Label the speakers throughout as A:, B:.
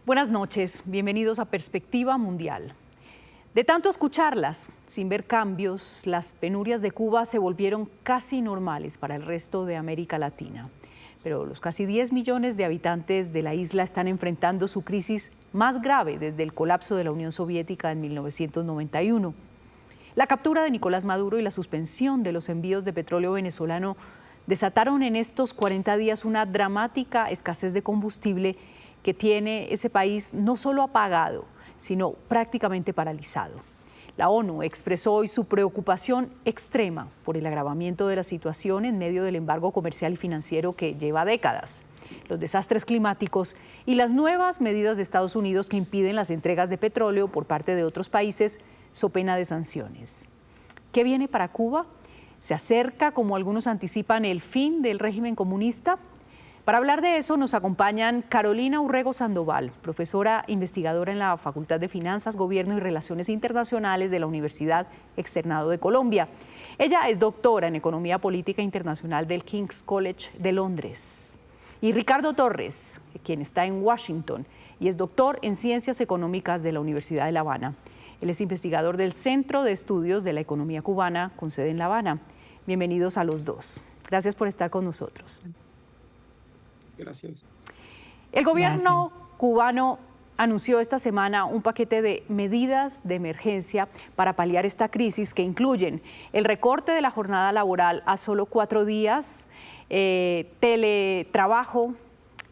A: Buenas noches, bienvenidos a Perspectiva Mundial. De tanto escucharlas, sin ver cambios, las penurias de Cuba se volvieron casi normales para el resto de América Latina. Pero los casi 10 millones de habitantes de la isla están enfrentando su crisis más grave desde el colapso de la Unión Soviética en 1991. La captura de Nicolás Maduro y la suspensión de los envíos de petróleo venezolano desataron en estos 40 días una dramática escasez de combustible que tiene ese país no solo apagado, sino prácticamente paralizado. La ONU expresó hoy su preocupación extrema por el agravamiento de la situación en medio del embargo comercial y financiero que lleva décadas, los desastres climáticos y las nuevas medidas de Estados Unidos que impiden las entregas de petróleo por parte de otros países so pena de sanciones. ¿Qué viene para Cuba? ¿Se acerca, como algunos anticipan, el fin del régimen comunista? Para hablar de eso nos acompañan Carolina Urrego Sandoval, profesora investigadora en la Facultad de Finanzas, Gobierno y Relaciones Internacionales de la Universidad Externado de Colombia. Ella es doctora en Economía Política Internacional del King's College de Londres. Y Ricardo Torres, quien está en Washington y es doctor en Ciencias Económicas de la Universidad de La Habana. Él es investigador del Centro de Estudios de la Economía Cubana, con sede en La Habana. Bienvenidos a los dos. Gracias por estar con nosotros.
B: Gracias.
A: El gobierno cubano anunció esta semana un paquete de medidas de emergencia para paliar esta crisis que incluyen el recorte de la jornada laboral a solo 4 días, teletrabajo,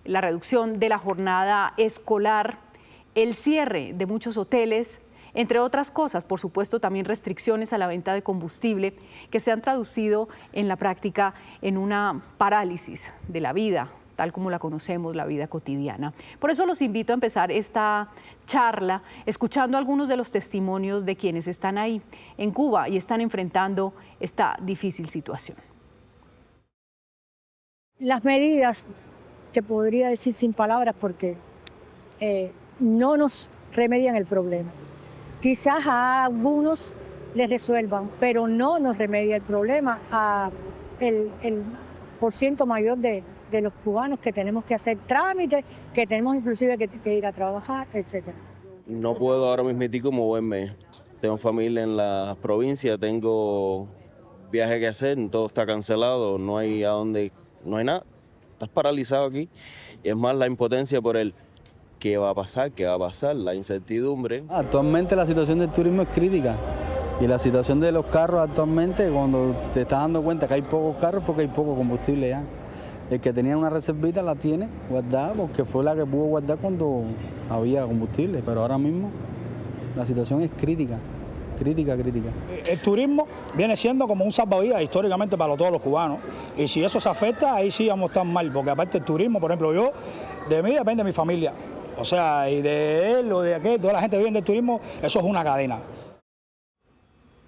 A: la reducción de la jornada escolar, el cierre de muchos hoteles, entre otras cosas, por supuesto, también restricciones a la venta de combustible que se han traducido en la práctica en una parálisis de la vida, tal como la conocemos, la vida cotidiana. Por eso los invito a empezar esta charla escuchando algunos de los testimonios de quienes están ahí en Cuba y están enfrentando esta difícil situación.
C: Las medidas, te podría decir sin palabras porque no nos remedian el problema. Quizás a algunos les resuelvan, pero no nos remedia el problema a el % mayor de los cubanos que tenemos que hacer trámites, que tenemos inclusive que ir a trabajar, etc.
D: No puedo ahora mismo moverme. Tengo familia en la provincia, tengo viaje que hacer, todo está cancelado, no hay a dónde, no hay nada. Estás paralizado aquí. Y es más la impotencia por el qué va a pasar, la incertidumbre.
E: Actualmente la situación del turismo es crítica. Y la situación de los carros actualmente, cuando te estás dando cuenta que hay pocos carros porque hay poco combustible ya. El que tenía una reservita la tiene guardada porque fue la que pudo guardar cuando había combustible, pero ahora mismo la situación es crítica.
F: El turismo viene siendo como un salvavidas históricamente para todos los cubanos, y si eso se afecta, ahí sí vamos a estar mal, porque aparte el turismo, por ejemplo, de mí depende mi familia, o sea, y de él o de aquel, toda la gente que vive del turismo, eso es una cadena.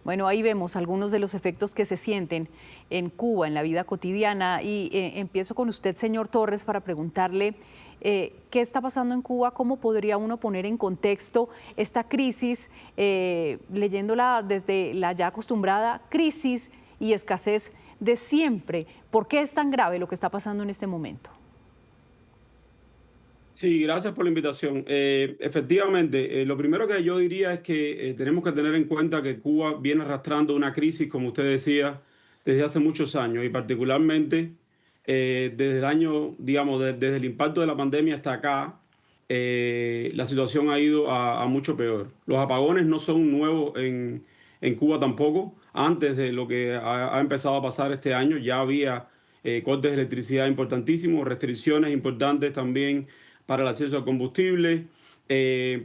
A: Bueno, ahí vemos algunos de los efectos que se sienten en Cuba, en la vida cotidiana. Y empiezo con usted, señor Torres, para preguntarle qué está pasando en Cuba, cómo podría uno poner en contexto esta crisis, leyéndola desde la ya acostumbrada crisis y escasez de siempre. ¿Por qué es tan grave lo que está pasando en este momento?
B: Sí, gracias por la invitación. Efectivamente, lo primero que yo diría es que tenemos que tener en cuenta que Cuba viene arrastrando una crisis, como usted decía, desde hace muchos años y particularmente desde el año, digamos, desde el impacto de la pandemia hasta acá, la situación ha ido a mucho peor. Los apagones no son nuevos en Cuba tampoco. Antes de lo que ha empezado a pasar este año ya había cortes de electricidad importantísimos, restricciones importantes también para el acceso al combustible,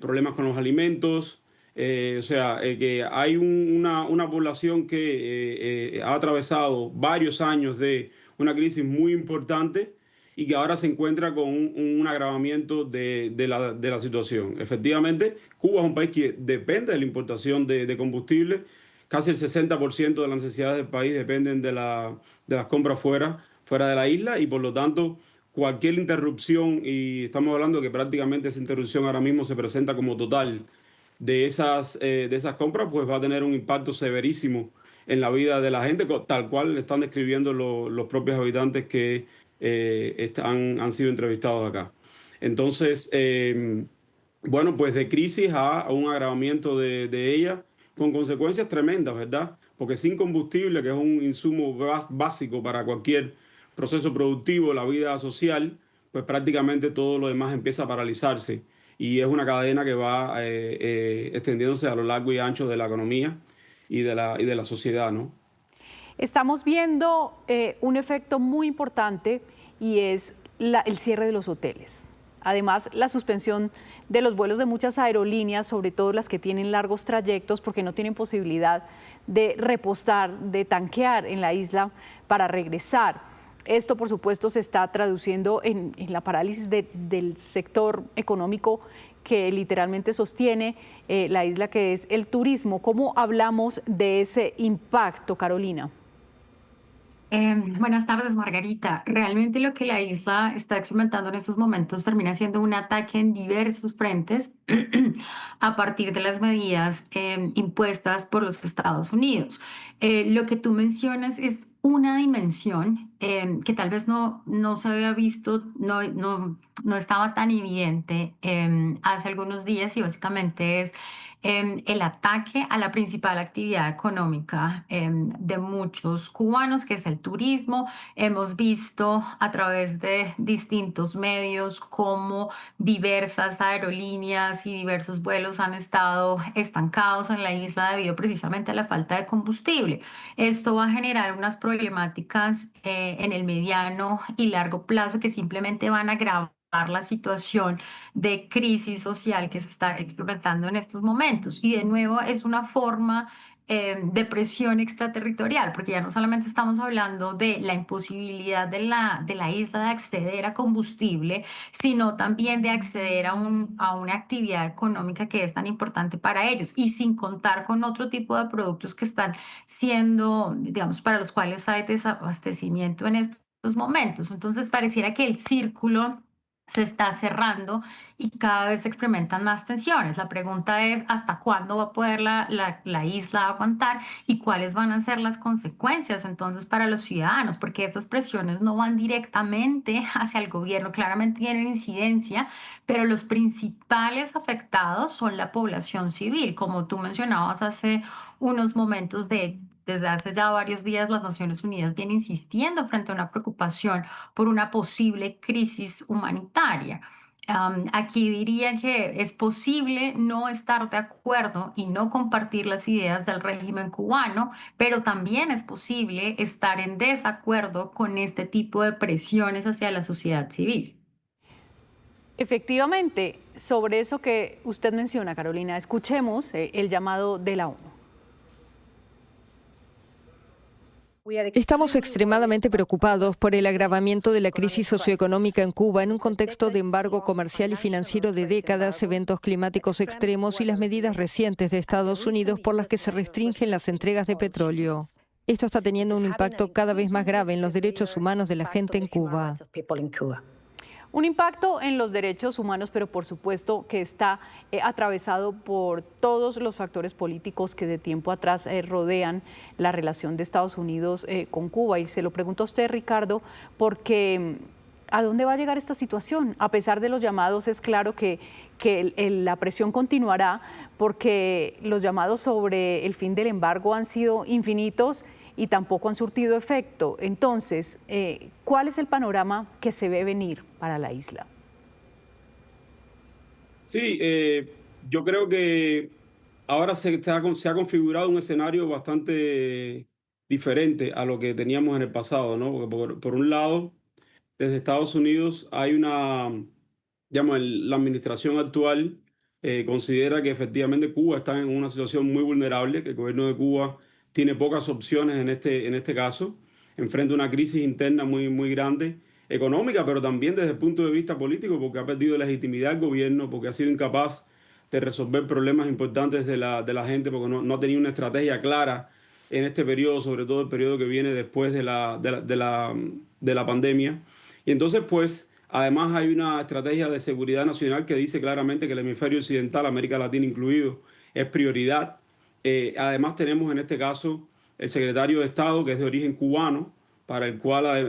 B: problemas con los alimentos, o sea, que hay una población que ha atravesado varios años de una crisis muy importante y que ahora se encuentra con un agravamiento de la situación. Efectivamente, Cuba es un país que depende de la importación de combustible. Casi el 60% de las necesidades del país dependen de las compras fuera de la isla y por lo tanto cualquier interrupción, y estamos hablando que prácticamente esa interrupción ahora mismo se presenta como total de esas compras, pues va a tener un impacto severísimo en la vida de la gente, tal cual están describiendo los propios habitantes que han sido entrevistados acá. Entonces, bueno, pues de crisis a un agravamiento de ella, con consecuencias tremendas, ¿verdad? Porque sin combustible, que es un insumo básico para cualquier proceso productivo, la vida social, pues prácticamente todo lo demás empieza a paralizarse. Y es una cadena que va extendiéndose a lo largo y ancho de la economía y de la sociedad, ¿no?
A: Estamos viendo un efecto muy importante y es el cierre de los hoteles. Además, la suspensión de los vuelos de muchas aerolíneas, sobre todo las que tienen largos trayectos, porque no tienen posibilidad de repostar, de tanquear en la isla para regresar. Esto, por supuesto, se está traduciendo en la parálisis del sector económico que literalmente sostiene la isla, que es el turismo. ¿Cómo hablamos de ese impacto, Carolina?
G: Buenas tardes, Margarita. Realmente lo que la isla está experimentando en estos momentos termina siendo un ataque en diversos frentes a partir de las medidas impuestas por los Estados Unidos. Lo que tú mencionas es una dimensión que tal vez no se había visto, no estaba tan evidente hace algunos días, y básicamente es el ataque a la principal actividad económica de muchos cubanos, que es el turismo. Hemos visto a través de distintos medios cómo diversas aerolíneas y diversos vuelos han estado estancados en la isla debido precisamente a la falta de combustible. Esto va a generar unas problemáticas en el mediano y largo plazo que simplemente van a agravar la situación de crisis social que se está experimentando en estos momentos. Y de nuevo es una forma de presión extraterritorial, porque ya no solamente estamos hablando de la imposibilidad de la isla de acceder a combustible, sino también de acceder a una actividad económica que es tan importante para ellos, y sin contar con otro tipo de productos que están siendo, digamos, para los cuales hay desabastecimiento en estos momentos. Entonces pareciera que el círculo se está cerrando y cada vez se experimentan más tensiones. La pregunta es hasta cuándo va a poder la isla aguantar y cuáles van a ser las consecuencias entonces para los ciudadanos, porque estas presiones no van directamente hacia el gobierno, claramente tienen incidencia, pero los principales afectados son la población civil, como tú mencionabas hace unos momentos. Desde hace ya varios días las Naciones Unidas vienen insistiendo frente a una preocupación por una posible crisis humanitaria. Aquí diría que es posible no estar de acuerdo y no compartir las ideas del régimen cubano, pero también es posible estar en desacuerdo con este tipo de presiones hacia la sociedad civil.
A: Efectivamente, sobre eso que usted menciona, Carolina, escuchemos el llamado de la ONU.
H: Estamos extremadamente preocupados por el agravamiento de la crisis socioeconómica en Cuba en un contexto de embargo comercial y financiero de décadas, eventos climáticos extremos y las medidas recientes de Estados Unidos por las que se restringen las entregas de petróleo. Esto está teniendo un impacto cada vez más grave en los derechos humanos de la gente en Cuba.
A: Un impacto en los derechos humanos, pero por supuesto que está atravesado por todos los factores políticos que de tiempo atrás rodean la relación de Estados Unidos con Cuba. Y se lo pregunto a usted, Ricardo, porque ¿a dónde va a llegar esta situación? A pesar de los llamados, es claro que la presión continuará, porque los llamados sobre el fin del embargo han sido infinitos y tampoco han surtido efecto. Entonces, ¿cuál es el panorama que se ve venir para la isla?
B: Sí, yo creo que ahora se ha configurado un escenario bastante diferente a lo que teníamos en el pasado, ¿no? Porque por un lado, desde Estados Unidos hay digamos, la administración actual considera que efectivamente Cuba está en una situación muy vulnerable, que el gobierno de Cuba tiene pocas opciones en este caso, enfrenta una crisis interna muy grande, económica, pero también desde el punto de vista político, porque ha perdido legitimidad el gobierno, porque ha sido incapaz de resolver problemas importantes de la gente, porque no ha tenido una estrategia clara en este periodo, sobre todo el periodo que viene después de la pandemia. Y entonces, pues, además hay una estrategia de seguridad nacional que dice claramente que el hemisferio occidental, América Latina incluido, es prioridad. Además tenemos en este caso el secretario de Estado, que es de origen cubano, para el cual,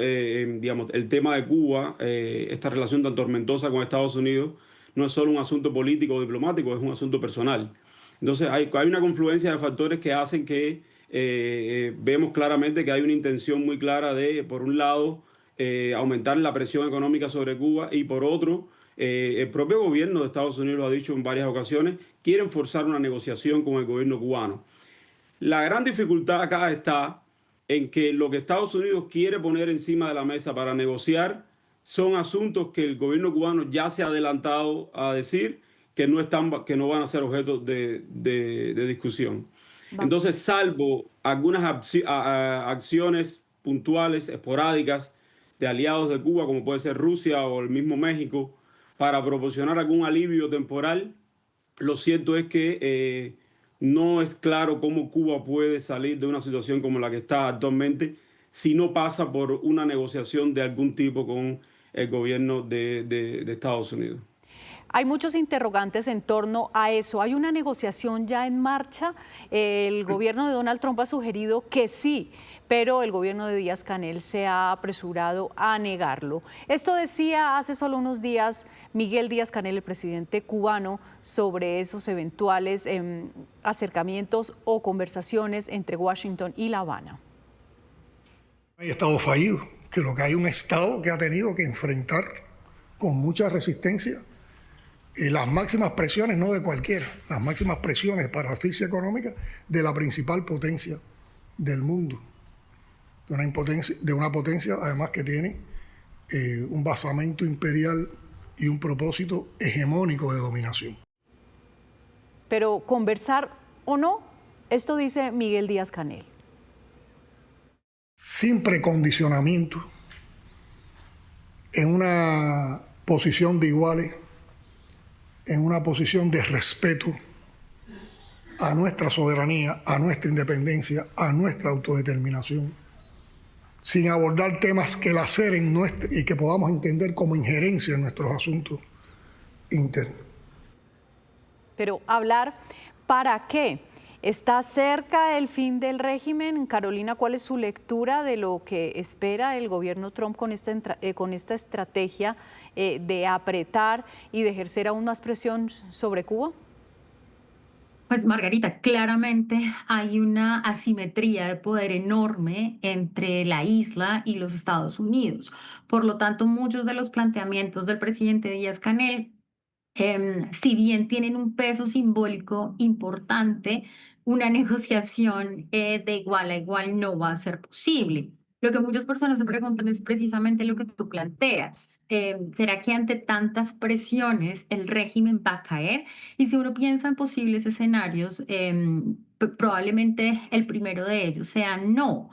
B: digamos, el tema de Cuba, esta relación tan tormentosa con Estados Unidos, no es solo un asunto político o diplomático, es un asunto personal. Entonces hay una confluencia de factores que hacen que vemos claramente que hay una intención muy clara de, por un lado, aumentar la presión económica sobre Cuba y por otro, el propio gobierno de Estados Unidos lo ha dicho en varias ocasiones, quieren forzar una negociación con el gobierno cubano. La gran dificultad acá está en que lo que Estados Unidos quiere poner encima de la mesa para negociar son asuntos que el gobierno cubano ya se ha adelantado a decir que no van a ser objeto de discusión. Entonces, salvo algunas acciones puntuales, esporádicas, de aliados de Cuba, como puede ser Rusia o el mismo México, para proporcionar algún alivio temporal, lo cierto es que no es claro cómo Cuba puede salir de una situación como la que está actualmente si no pasa por una negociación de algún tipo con el gobierno de Estados Unidos.
A: Hay muchos interrogantes en torno a eso. ¿Hay una negociación ya en marcha? El gobierno de Donald Trump ha sugerido que sí, pero el gobierno de Díaz-Canel se ha apresurado a negarlo. Esto decía hace solo unos días Miguel Díaz-Canel, el presidente cubano, sobre esos eventuales acercamientos o conversaciones entre Washington y La Habana.
I: Hay Estado fallido, que lo que hay un Estado que ha tenido que enfrentar con mucha resistencia las máximas presiones, no de cualquiera, las máximas presiones para asfixia económica de la principal potencia del mundo, de una potencia además que tiene un basamento imperial y un propósito hegemónico de dominación.
A: Pero conversar o no, esto dice Miguel Díaz-Canel.
I: Sin precondicionamiento, en una posición de iguales, en una posición de respeto a nuestra soberanía, a nuestra independencia, a nuestra autodeterminación, sin abordar temas que laceren y que podamos entender como injerencia en nuestros asuntos internos.
A: Pero hablar, ¿para qué? ¿Está cerca el fin del régimen? Carolina, ¿cuál es su lectura de lo que espera el gobierno Trump con esta estrategia de apretar y de ejercer aún más presión sobre Cuba?
G: Pues Margarita, claramente hay una asimetría de poder enorme entre la isla y los Estados Unidos. Por lo tanto, muchos de los planteamientos del presidente Díaz-Canel, si bien tienen un peso simbólico importante, una negociación de igual a igual no va a ser posible. Lo que muchas personas se preguntan es precisamente lo que tú planteas. ¿Será que ante tantas presiones el régimen va a caer? Y si uno piensa en posibles escenarios, probablemente el primero de ellos sea no.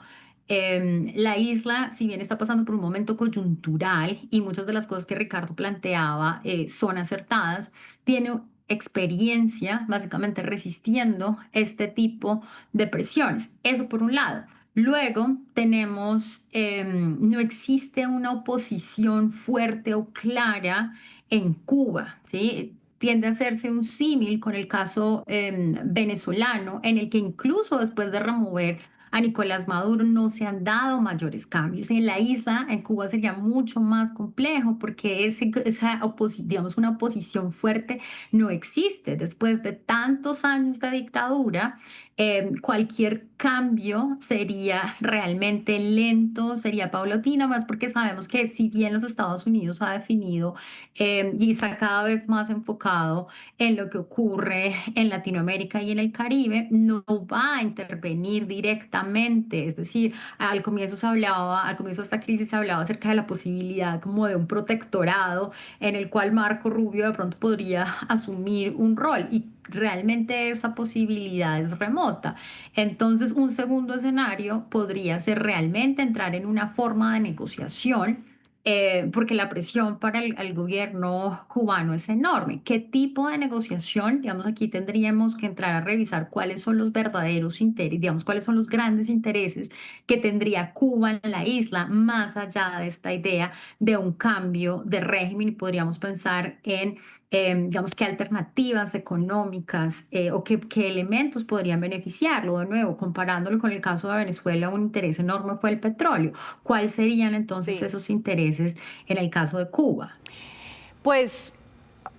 G: La isla, si bien está pasando por un momento coyuntural y muchas de las cosas que Ricardo planteaba son acertadas, tiene experiencia básicamente resistiendo este tipo de presiones. Eso por un lado. Luego tenemos, no existe una oposición fuerte o clara en Cuba, ¿sí? Tiende a hacerse un símil con el caso venezolano, en el que incluso después de remover a Nicolás Maduro no se han dado mayores cambios. En la isla, en Cuba, sería mucho más complejo porque digamos, una oposición fuerte no existe. Después de tantos años de dictadura, cualquier cambio sería realmente lento, sería paulatino, más porque sabemos que si bien los Estados Unidos ha definido y está cada vez más enfocado en lo que ocurre en Latinoamérica y en el Caribe, no va a intervenir directamente. Es decir, al comienzo de esta crisis se hablaba acerca de la posibilidad como de un protectorado en el cual Marco Rubio de pronto podría asumir un rol, y realmente esa posibilidad es remota. Entonces, un segundo escenario podría ser realmente entrar en una forma de negociación, porque la presión para el gobierno cubano es enorme. ¿Qué tipo de negociación? Digamos, aquí tendríamos que entrar a revisar cuáles son los verdaderos intereses, digamos, cuáles son los grandes intereses que tendría Cuba en la isla, más allá de esta idea de un cambio de régimen, y podríamos pensar en digamos, qué alternativas económicas o qué elementos podrían beneficiarlo. De nuevo, comparándolo con el caso de Venezuela, un interés enorme fue el petróleo. ¿Cuáles serían entonces esos intereses en el caso de Cuba?
A: Pues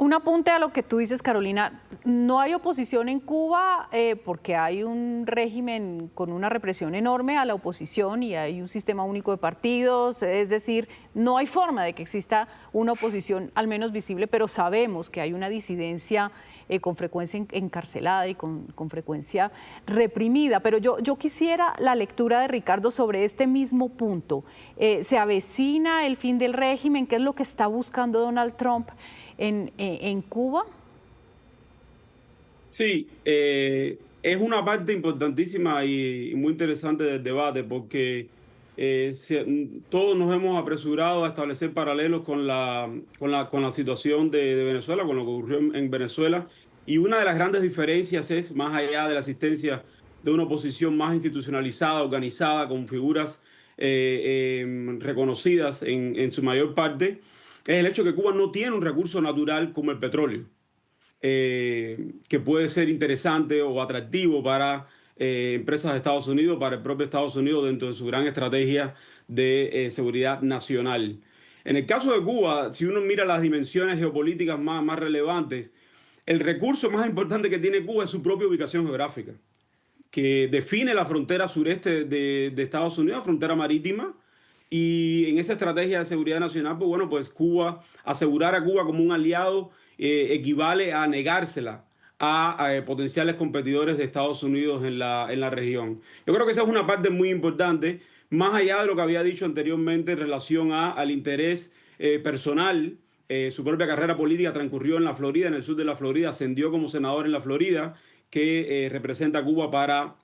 A: Un apunte a lo que tú dices, Carolina. No hay oposición en Cuba porque hay un régimen con una represión enorme a la oposición y hay un sistema único de partidos. Es decir, no hay forma de que exista una oposición al menos visible, pero sabemos que hay una disidencia con frecuencia encarcelada y con frecuencia reprimida. Pero yo quisiera la lectura de Ricardo sobre este mismo punto. ¿Se avecina el fin del régimen? ¿Qué es lo que está buscando Donald Trump en Cuba?
B: Sí, es una parte importantísima y muy interesante del debate porque todos nos hemos apresurado a establecer paralelos con la situación de Venezuela, con lo que ocurrió en Venezuela. Y una de las grandes diferencias es, más allá de la existencia de una oposición más institucionalizada, organizada, con figuras reconocidas en su mayor parte, es el hecho que Cuba no tiene un recurso natural como el petróleo, que puede ser interesante o atractivo para empresas de Estados Unidos, para el propio Estados Unidos dentro de su gran estrategia de seguridad nacional. En el caso de Cuba, si uno mira las dimensiones geopolíticas más relevantes, el recurso más importante que tiene Cuba es su propia ubicación geográfica, que define la frontera sureste de Estados Unidos, frontera marítima. Y en esa estrategia de seguridad nacional, pues bueno, pues Cuba, asegurar a Cuba como un aliado equivale a negársela a potenciales competidores de Estados Unidos en la región. Yo creo que esa es una parte muy importante, más allá de lo que había dicho anteriormente en relación al interés personal. Su propia carrera política transcurrió en la Florida, en el sur de la Florida, ascendió como senador en la Florida, que representa a Cuba para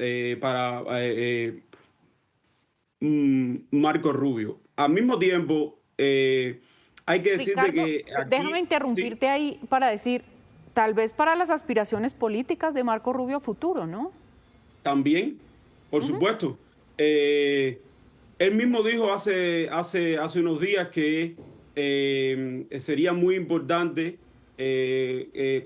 B: Marco Rubio. Al mismo tiempo, hay que decirte
A: Ricardo,
B: que aquí,
A: déjame interrumpirte ahí para decir, tal vez para las aspiraciones políticas de Marco Rubio a futuro, ¿no?
B: También, por supuesto. Él mismo dijo hace unos días que sería muy importante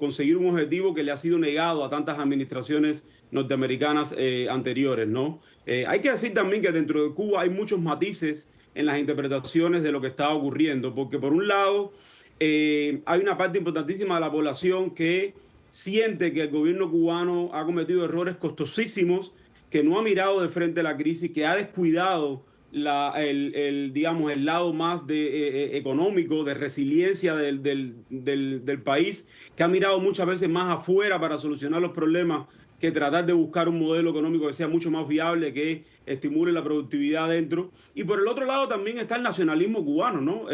B: conseguir un objetivo que le ha sido negado a tantas administraciones norteamericanas anteriores, ¿no? Hay que decir también que dentro de Cuba hay muchos matices en las interpretaciones de lo que está ocurriendo, porque por un lado hay una parte importantísima de la población que siente que el gobierno cubano ha cometido errores costosísimos, que no ha mirado de frente a la crisis, que ha descuidado el lado más económico, de resiliencia del país, que ha mirado muchas veces más afuera para solucionar los problemas que tratar de buscar un modelo económico que sea mucho más viable, que estimule la productividad dentro. Y por el otro lado también está el nacionalismo cubano, ¿no?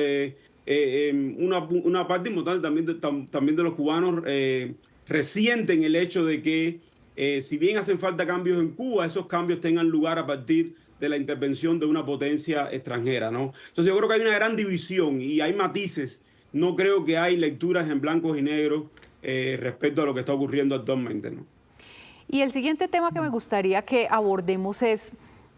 B: Una parte importante también de los cubanos resienten el hecho de que si bien hacen falta cambios en Cuba, esos cambios tengan lugar a partir de la intervención de una potencia extranjera, ¿no? Entonces yo creo que hay una gran división y hay matices. No creo que hay lecturas en blancos y negros respecto a lo que está ocurriendo actualmente, ¿no?
A: Y el siguiente tema que me gustaría que abordemos es,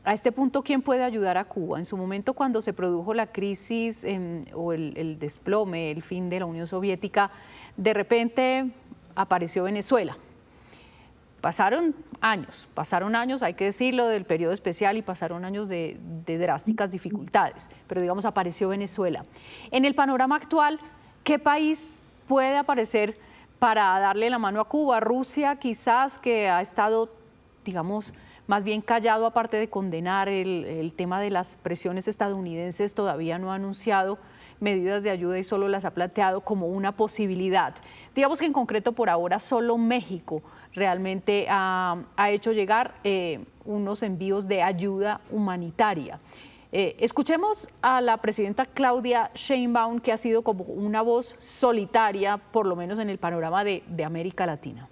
A: a este punto, ¿quién puede ayudar a Cuba? En su momento, cuando se produjo la crisis o el desplome, el fin de la Unión Soviética, de repente apareció Venezuela. Pasaron años, hay que decirlo, del periodo especial y pasaron años de drásticas dificultades, pero digamos apareció Venezuela. En el panorama actual, ¿qué país puede aparecer para darle la mano a Cuba? Rusia quizás, que ha estado, digamos, más bien callado, aparte de condenar el tema de las presiones estadounidenses, todavía no ha anunciado medidas de ayuda y solo las ha planteado como una posibilidad. Digamos que en concreto por ahora solo México realmente ha hecho llegar unos envíos de ayuda humanitaria. Escuchemos a la presidenta Claudia Sheinbaum, que ha sido como una voz solitaria, por lo menos en el panorama de América Latina.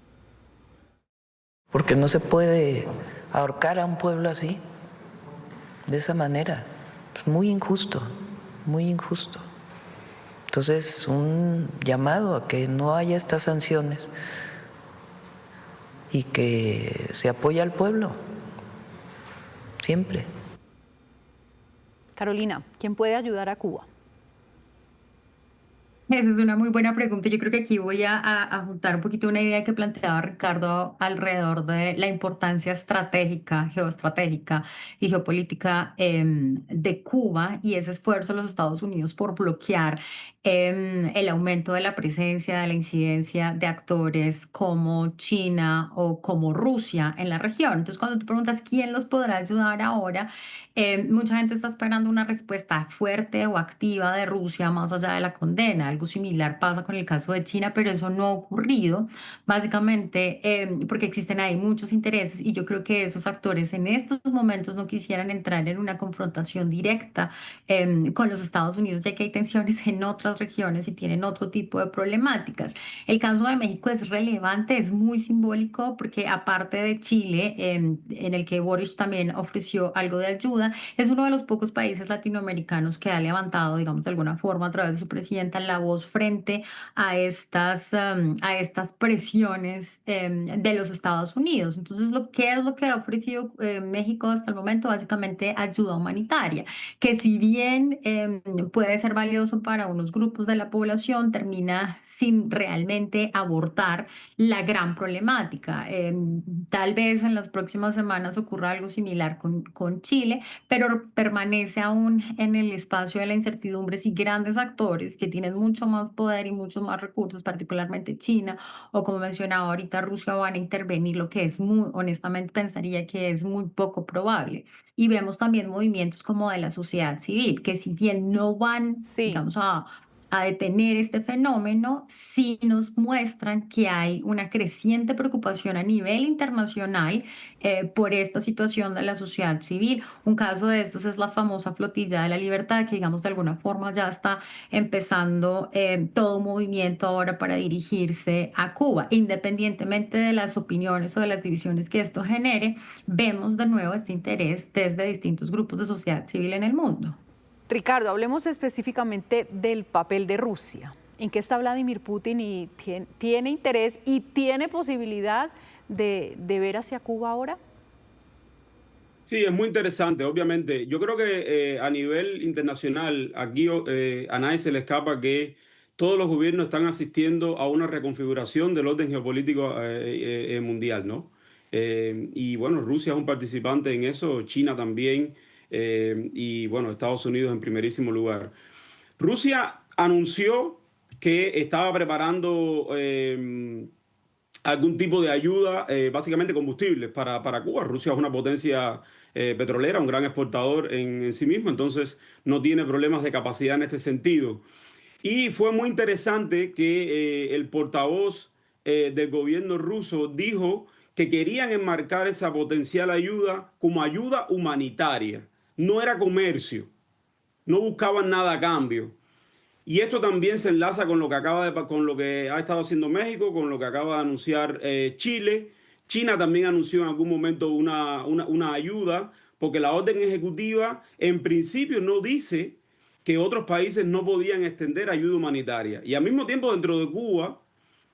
J: Porque no se puede ahorcar a un pueblo así, de esa manera. Es muy injusto, muy injusto. Entonces, un llamado a que no haya estas sanciones y que se apoye al pueblo, siempre.
A: Carolina, ¿quién puede ayudar a Cuba?
G: Esa es una muy buena pregunta. Yo creo que aquí voy a juntar un poquito una idea que planteaba Ricardo alrededor de la importancia estratégica, geoestratégica y geopolítica de Cuba y ese esfuerzo de los Estados Unidos por bloquear el aumento de la presencia, de la incidencia de actores como China o como Rusia en la región. Entonces, cuando tú preguntas quién los podrá ayudar ahora, mucha gente está esperando una respuesta fuerte o activa de Rusia más allá de la condena. Algo similar pasa con el caso de China, pero eso no ha ocurrido, básicamente porque existen ahí muchos intereses y yo creo que esos actores en estos momentos no quisieran entrar en una confrontación directa con los Estados Unidos, ya que hay tensiones en otras regiones y tienen otro tipo de problemáticas. El caso de México es relevante, es muy simbólico porque aparte de Chile, en el que Boris también ofreció algo de ayuda, es uno de los pocos países latinoamericanos que ha levantado, digamos, de alguna forma a través de su presidenta la voz frente a estas presiones de los Estados Unidos. Entonces, ¿qué es lo que ha ofrecido México hasta el momento? Básicamente ayuda humanitaria, que si bien puede ser valioso para unos grupos de la población, termina sin realmente abordar la gran problemática. Tal vez en las próximas semanas ocurra algo similar con Chile, pero permanece aún en el espacio de la incertidumbre si grandes actores que tienen mucho más poder y muchos más recursos, particularmente China o como mencionaba ahorita Rusia, van a intervenir, lo que es muy, honestamente pensaría que es muy poco probable. Y vemos también movimientos como de la sociedad civil, que si bien no van,
A: Sí.
G: digamos, a detener este fenómeno, sí nos muestran que hay una creciente preocupación a nivel internacional por esta situación de la sociedad civil. Un caso de estos es la famosa Flotilla de la Libertad, que digamos de alguna forma ya está empezando todo un movimiento ahora para dirigirse a Cuba. Independientemente de las opiniones o de las divisiones que esto genere, vemos de nuevo este interés desde distintos grupos de sociedad civil en el mundo.
A: Ricardo, hablemos específicamente del papel de Rusia. ¿En qué está Vladimir Putin y tiene interés y tiene posibilidad de ver hacia Cuba ahora?
B: Sí, es muy interesante, obviamente. Yo creo que a nivel internacional, aquí a nadie se le escapa que todos los gobiernos están asistiendo a una reconfiguración del orden geopolítico mundial, ¿no? Y bueno, Rusia es un participante en eso, China también, y bueno, Estados Unidos en primerísimo lugar. Rusia anunció que estaba preparando algún tipo de ayuda, básicamente combustibles para Cuba. Rusia es una potencia petrolera, un gran exportador en sí mismo, entonces no tiene problemas de capacidad en este sentido. Y fue muy interesante que el portavoz del gobierno ruso dijo que querían enmarcar esa potencial ayuda como ayuda humanitaria. No era comercio, no buscaban nada a cambio. Y esto también se enlaza con lo que con lo que ha estado haciendo México, con lo que acaba de anunciar Chile. China también anunció en algún momento una ayuda, porque la orden ejecutiva en principio no dice que otros países no podrían extender ayuda humanitaria. Y al mismo tiempo dentro de Cuba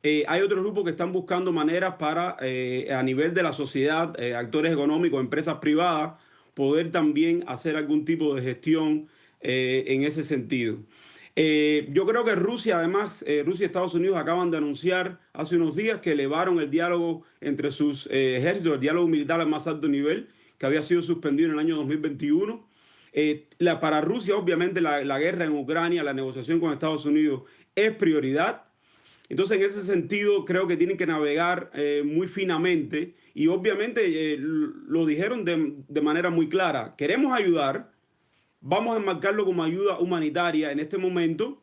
B: hay otros grupos que están buscando maneras para, a nivel de la sociedad, actores económicos, empresas privadas, poder también hacer algún tipo de gestión en ese sentido. Yo creo que Rusia, además, Rusia y Estados Unidos acaban de anunciar hace unos días que elevaron el diálogo entre sus ejércitos, el diálogo militar al más alto nivel, que había sido suspendido en el año 2021. Para Rusia, obviamente, la guerra en Ucrania, la negociación con Estados Unidos es prioridad. Entonces, en ese sentido, creo que tienen que navegar muy finamente y obviamente lo dijeron de manera muy clara. Queremos ayudar. Vamos a enmarcarlo como ayuda humanitaria en este momento.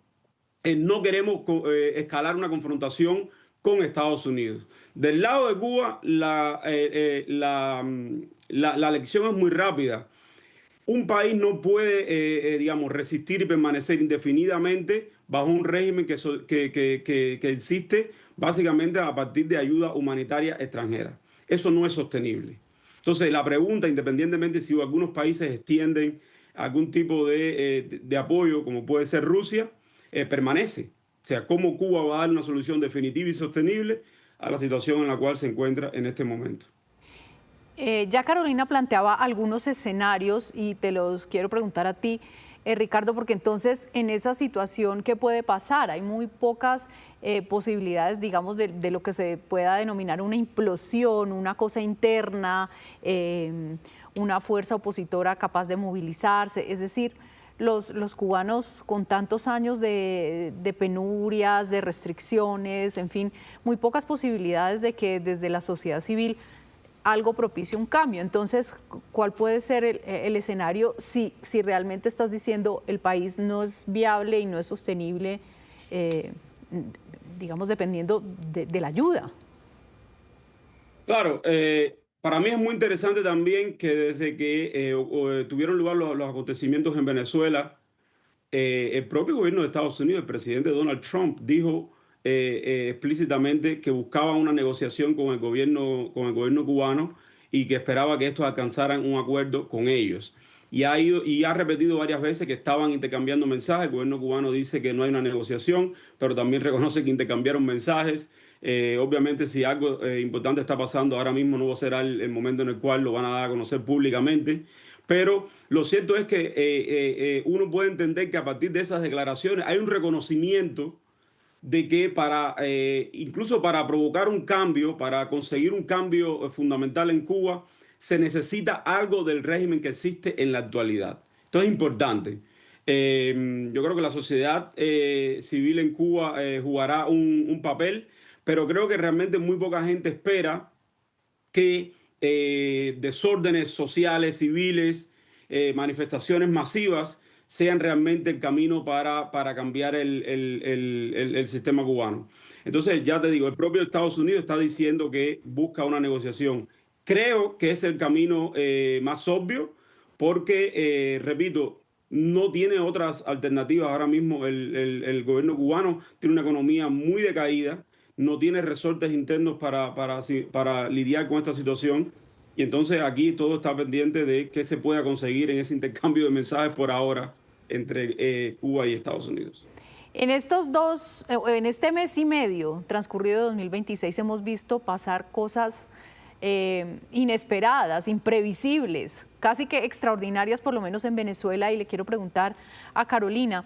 B: No queremos escalar una confrontación con Estados Unidos. Del lado de Cuba, la lección es muy rápida. Un país no puede, digamos, resistir y permanecer indefinidamente bajo un régimen que existe básicamente a partir de ayuda humanitaria extranjera. Eso no es sostenible. Entonces, la pregunta, independientemente si algunos países extienden algún tipo de apoyo, como puede ser Rusia, permanece. O sea, cómo Cuba va a dar una solución definitiva y sostenible a la situación en la cual se encuentra en este momento.
A: Ya Carolina planteaba algunos escenarios y te los quiero preguntar a ti. Ricardo, porque entonces en esa situación, ¿qué puede pasar? Hay muy pocas posibilidades, digamos, de lo que se pueda denominar una implosión, una cosa interna, una fuerza opositora capaz de movilizarse. Es decir, los cubanos con tantos años de penurias, de restricciones, en fin, muy pocas posibilidades de que desde la sociedad civil algo propicie un cambio. Entonces, ¿cuál puede ser el escenario si realmente estás diciendo el país no es viable y no es sostenible, digamos, dependiendo de la ayuda?
B: Claro, para mí es muy interesante también que desde que tuvieron lugar los acontecimientos en Venezuela, el propio gobierno de Estados Unidos, el presidente Donald Trump, dijo explícitamente que buscaba una negociación con el gobierno cubano y que esperaba que estos alcanzaran un acuerdo con ellos. Y ha repetido varias veces que estaban intercambiando mensajes. El gobierno cubano dice que no hay una negociación, pero también reconoce que intercambiaron mensajes. Obviamente, si algo importante está pasando ahora mismo, no será el momento en el cual lo van a dar a conocer públicamente. Pero lo cierto es que uno puede entender que a partir de esas declaraciones hay un reconocimiento de que incluso para provocar un cambio, para conseguir un cambio fundamental en Cuba, se necesita algo del régimen que existe en la actualidad. Esto es importante. Yo creo que la sociedad civil en Cuba jugará un papel, pero creo que realmente muy poca gente espera que desórdenes sociales, civiles, manifestaciones masivas sean realmente el camino para cambiar el sistema cubano. Entonces, ya te digo, el propio Estados Unidos está diciendo que busca una negociación. Creo que es el camino más obvio porque, repito, no tiene otras alternativas. Ahora mismo el gobierno cubano tiene una economía muy decaída, no tiene resortes internos para lidiar con esta situación. Y entonces aquí todo está pendiente de qué se pueda conseguir en ese intercambio de mensajes por ahora entre Cuba y Estados Unidos.
A: En este mes y medio transcurrido de 2026 hemos visto pasar cosas inesperadas, imprevisibles, casi que extraordinarias, por lo menos en Venezuela, y le quiero preguntar a Carolina,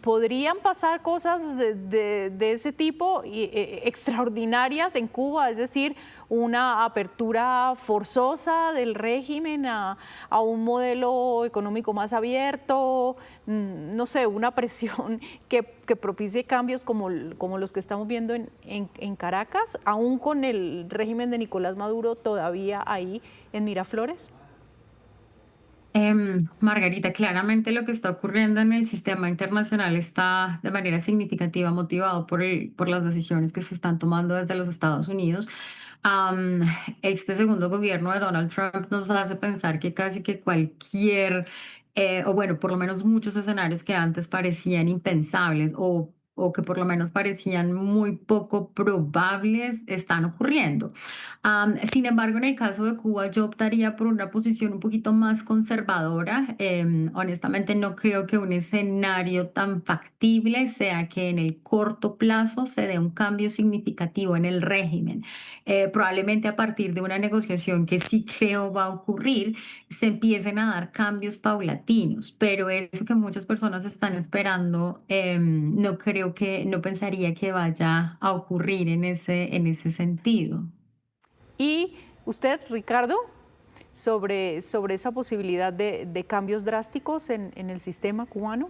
A: ¿podrían pasar cosas de ese tipo extraordinarias en Cuba? Es decir, una apertura forzosa del régimen a un modelo económico más abierto, no sé, una presión que propicie cambios como los que estamos viendo en Caracas, aún con el régimen de Nicolás Maduro todavía ahí en Miraflores.
G: Margarita, claramente lo que está ocurriendo en el sistema internacional está de manera significativa motivado por las decisiones que se están tomando desde los Estados Unidos. Este segundo gobierno de Donald Trump nos hace pensar que casi que cualquier, o bueno, por lo menos muchos escenarios que antes parecían impensables o que por lo menos parecían muy poco probables, están ocurriendo. Sin embargo, en el caso de Cuba, yo optaría por una posición un poquito más conservadora. Honestamente, no creo que un escenario tan factible sea que en el corto plazo se dé un cambio significativo en el régimen. Probablemente a partir de una negociación que sí creo va a ocurrir, se empiecen a dar cambios paulatinos, pero eso que muchas personas están esperando, no pensaría que vaya a ocurrir en ese sentido.
A: Y usted, Ricardo, sobre esa posibilidad de cambios drásticos en el sistema cubano.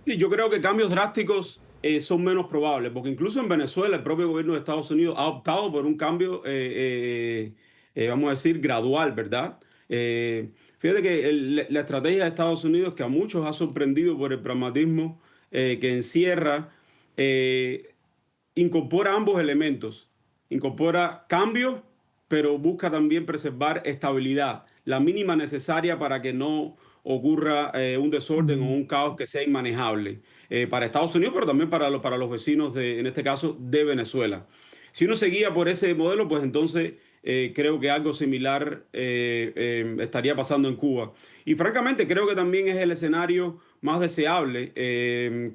B: Sí, yo creo que cambios drásticos son menos probables, porque incluso en Venezuela el propio gobierno de Estados Unidos ha optado por un cambio, vamos a decir, gradual, ¿verdad? Fíjate que la estrategia de Estados Unidos, que a muchos ha sorprendido por el pragmatismo que encierra, incorpora ambos elementos. Incorpora cambios, pero busca también preservar estabilidad, la mínima necesaria para que no ocurra un desorden o un caos que sea inmanejable para Estados Unidos, pero también para los vecinos, en este caso, de Venezuela. Si uno se guía por ese modelo, pues entonces creo que algo similar estaría pasando en Cuba. Y francamente creo que también es el escenario más deseable.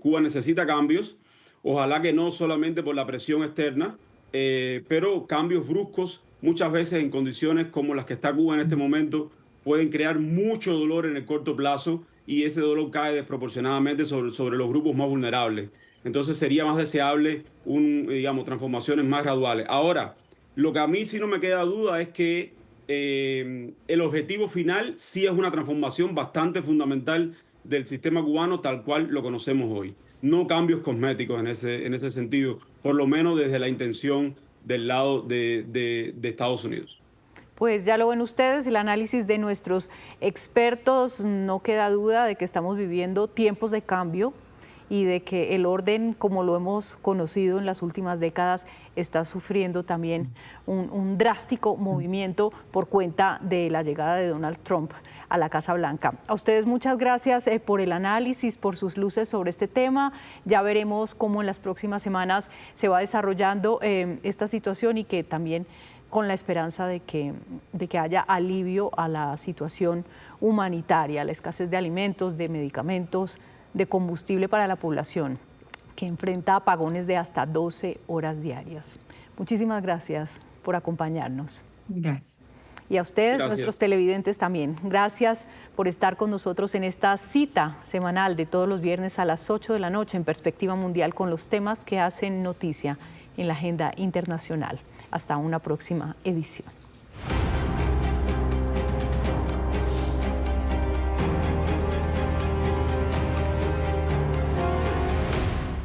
B: Cuba necesita cambios, ojalá que no solamente por la presión externa, pero cambios bruscos, muchas veces en condiciones como las que está Cuba en este momento, pueden crear mucho dolor en el corto plazo y ese dolor cae desproporcionadamente sobre los grupos más vulnerables. Entonces sería más deseable digamos, transformaciones más graduales. Ahora, lo que a mí sí no me queda duda es que el objetivo final sí es una transformación bastante fundamental del sistema cubano tal cual lo conocemos hoy. No cambios cosméticos en ese sentido, por lo menos desde la intención del lado de Estados Unidos.
A: Pues ya lo ven ustedes, el análisis de nuestros expertos, no queda duda de que estamos viviendo tiempos de cambio y de que el orden, como lo hemos conocido en las últimas décadas, está sufriendo también un drástico movimiento por cuenta de la llegada de Donald Trump a la Casa Blanca. A ustedes muchas gracias por el análisis, por sus luces sobre este tema. Ya veremos cómo en las próximas semanas se va desarrollando esta situación y que también con la esperanza de que haya alivio a la situación humanitaria, a la escasez de alimentos, de medicamentos, de combustible para la población, que enfrenta apagones de hasta 12 horas diarias. Muchísimas gracias por acompañarnos.
G: Gracias.
A: Y a ustedes,
B: Gracias.
A: nuestros televidentes también. Gracias por estar con nosotros en esta cita semanal de todos los viernes a las 8 de la noche en Perspectiva Mundial con los temas que hacen noticia en la agenda internacional. Hasta una próxima edición.